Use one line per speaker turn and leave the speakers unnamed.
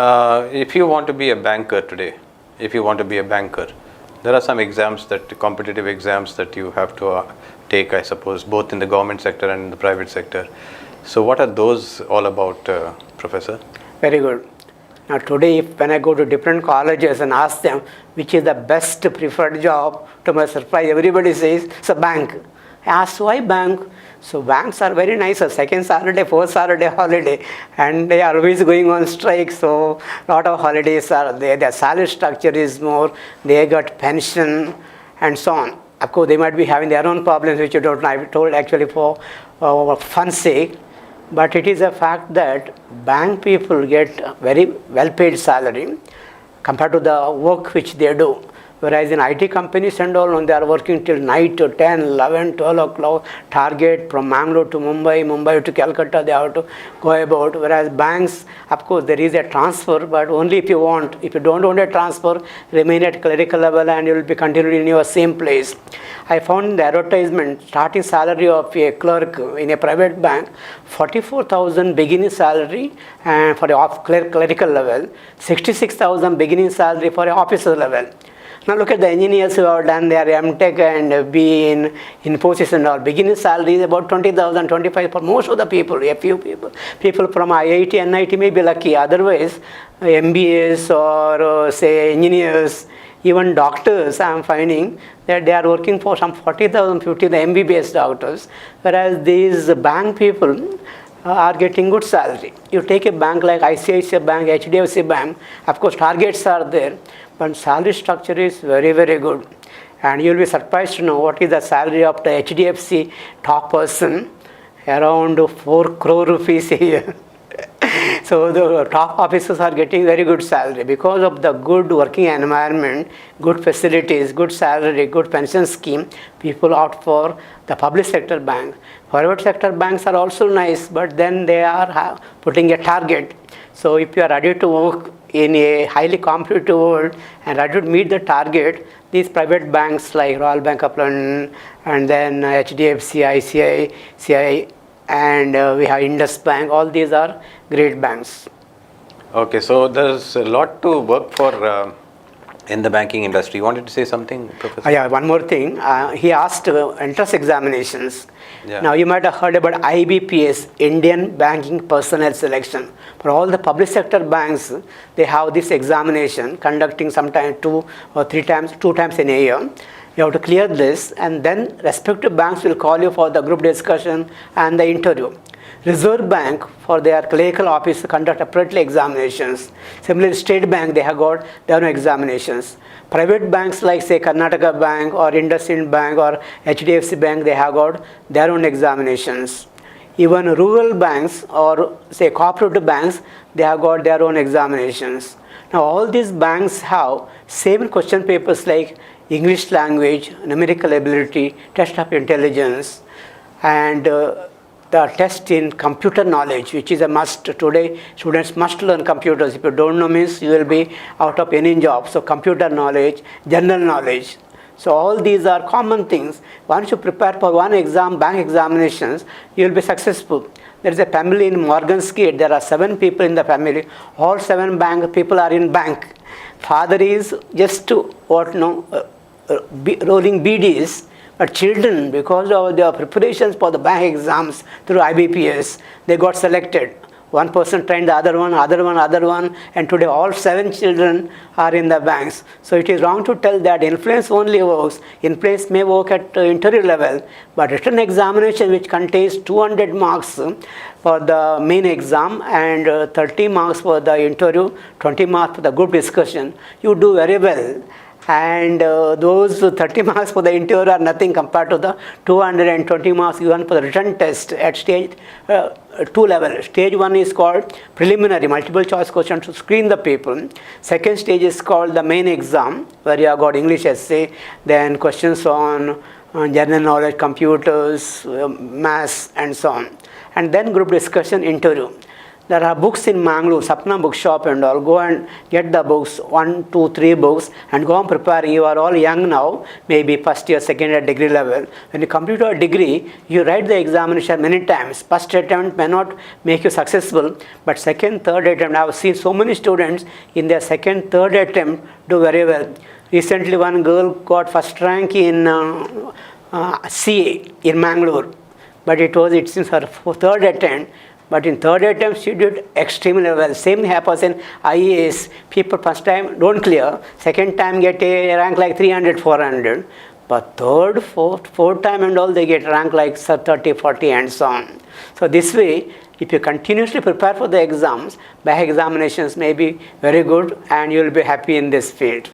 if you want to be a banker today, there are some exams, competitive exams that you have to take, I suppose, both in the government sector and in the private sector. So what are those all about, Professor?
Very good. Now today, when I go to different colleges and ask them which is the best preferred job, to my surprise, everybody says it's a bank. I ask, why bank? So banks are very nice, second Saturday, fourth Saturday holiday, and they are always going on strike, so a lot of holidays are there. Their salary structure is more, they got pension and so on. Of course, they might be having their own problems, which you don't know. I've told actually for fun's sake. But it is a fact that bank people get very well-paid salary compared to the work which they do. Whereas in IT companies and all, when they are working till night to 10, 11, 12 o'clock, target from Mangaluru to Mumbai, Mumbai to Calcutta, they have to go about. Whereas banks, of course, there is a transfer, but only if you want. If you don't want a transfer, remain at clerical level and you will be continuing in your same place. I found the advertisement, starting salary of a clerk in a private bank, 44,000 beginning salary and for a clerical level, 66,000 beginning salary for an officer level. Now look at the engineers who have done their M.Tech and be in Infosys and all. Beginning salary is about 20,000, 25 for most of the people, a few people. People from IIT and NIT may be lucky. Otherwise, MBAs or say engineers, even doctors, I am finding that they are working for some 40,000, 50,000 MBBS doctors. Whereas these bank people are getting good salary. You take a bank like ICICI Bank, HDFC Bank, of course targets are there, but salary structure is very, very good. And you will be surprised to know what is the salary of the HDFC top person, around 4 crore rupees a year. So the top officers are getting very good salary because of the good working environment, good facilities, good salary, good pension scheme. People opt for the public sector bank. Private sector banks are also nice, but then they are putting a target. So if you are ready to work in a highly competitive world and ready to meet the target, these private banks like Royal Bank of London and then HDFC, ICICI, and we have Indus Bank, all these are great banks.
Okay, so there's a lot to work for in the banking industry. You wanted to say something, Professor?
Yeah, one more thing. He asked entrance examinations.
Yeah.
Now you might have heard about IBPS, Indian Banking Personnel Selection. For all the public sector banks, they have this examination conducting sometimes 2 times in a year. You have to clear this, and then respective banks will call you for the group discussion and the interview. Reserve Bank, for their clerical office, conduct separately examinations. Similarly, State Bank, they have got their own examinations. Private banks like say Karnataka Bank or IndusInd Bank or HDFC Bank, they have got their own examinations. Even rural banks or say cooperative banks, they have got their own examinations. Now all these banks have same question papers like English language, numerical ability, test of intelligence, and the test in computer knowledge, which is a must. Today, students must learn computers. If you don't know means you will be out of any job. So computer knowledge, general knowledge. So all these are common things. Once you prepare for one exam, bank examinations, you will be successful. There is a family in Morgan's Gate. There are 7 people in the family. All 7 bank people are in bank. Father is just rolling BDs. But children, because of their preparations for the bank exams through IBPS, they got selected. One person trained the other one, and today all 7 children are in the banks. So it is wrong to tell that influence only works. Influence may work at interview level, but written examination, which contains 200 marks for the main exam and 30 marks for the interview, 20 marks for the group discussion, you do very well. And those 30 marks for the interview are nothing compared to the 220 marks given for the written test at stage 2 level. Stage 1 is called preliminary, multiple choice question to screen the people. Second stage is called the main exam, where you have got English essay, then questions on general knowledge, computers, maths, and so on. And then group discussion, interview. There are books in Mangaluru, Sapna bookshop and all. Go and get the books, 1, 2, 3 books, and go and prepare. You are all young now, maybe first year, second year degree level. When you complete your degree, you write the examination many times. First attempt may not make you successful, but second, third attempt, I have seen so many students in their second, third attempt do very well. Recently, one girl got first rank in CA in Mangaluru, but it seems her third attempt. But in third attempt, she did extremely well. Same happens in IAS. People first time don't clear, second time get a rank like 300, 400. But third, fourth time and all, they get rank like 30, 40 and so on. So this way, if you continuously prepare for the exams, back examinations may be very good and you will be happy in this field.